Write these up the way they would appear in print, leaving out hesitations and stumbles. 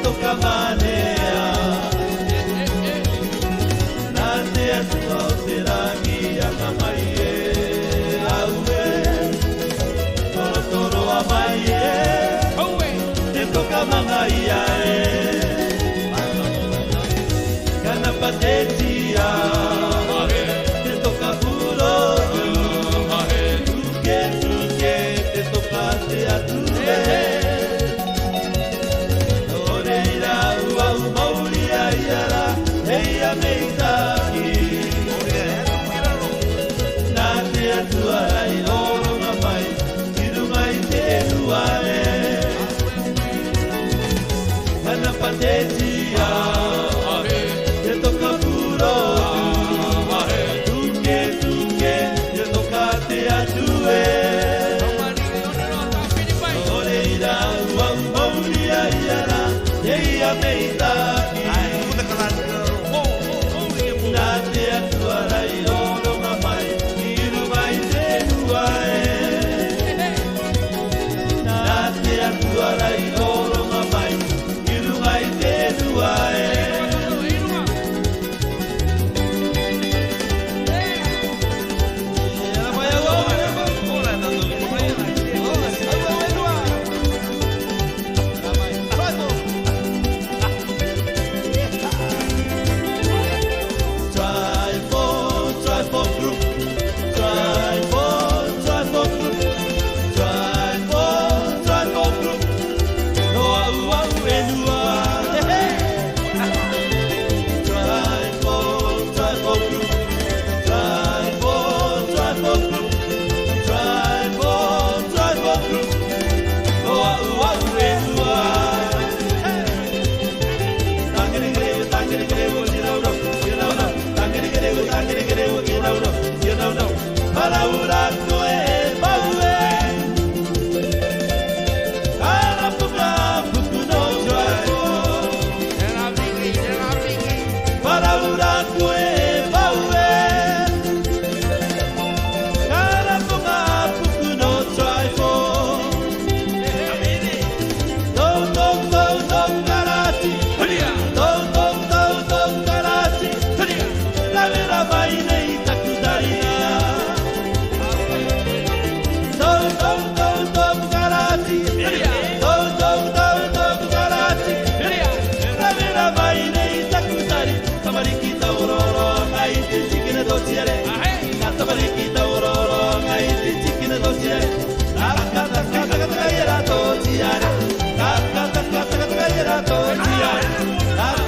toka manea na te atua o te rangi a ka mai e aue toro toro a mai e te toka mangai a e kana patetia te toka puro tuke tuke te toka te atue Heia meitaki Nā te atua ai oronga mai Kirunga i te enua e Kana patetia Te toka puro Tuke tuke Te toka te atue Ore ira uau mauri ai ara Heia meitaki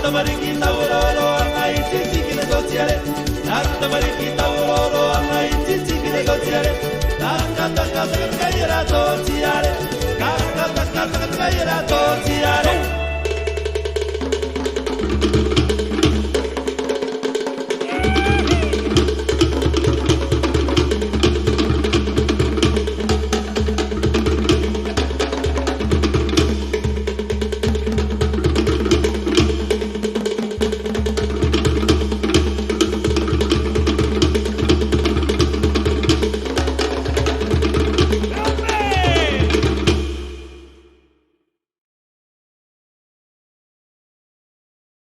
Marikita uroro angai titi negoziare Nata marikita uroro angai titi negoziare Kaka kaka kaka kaka toziare Kaka kaka kaka kaka toziare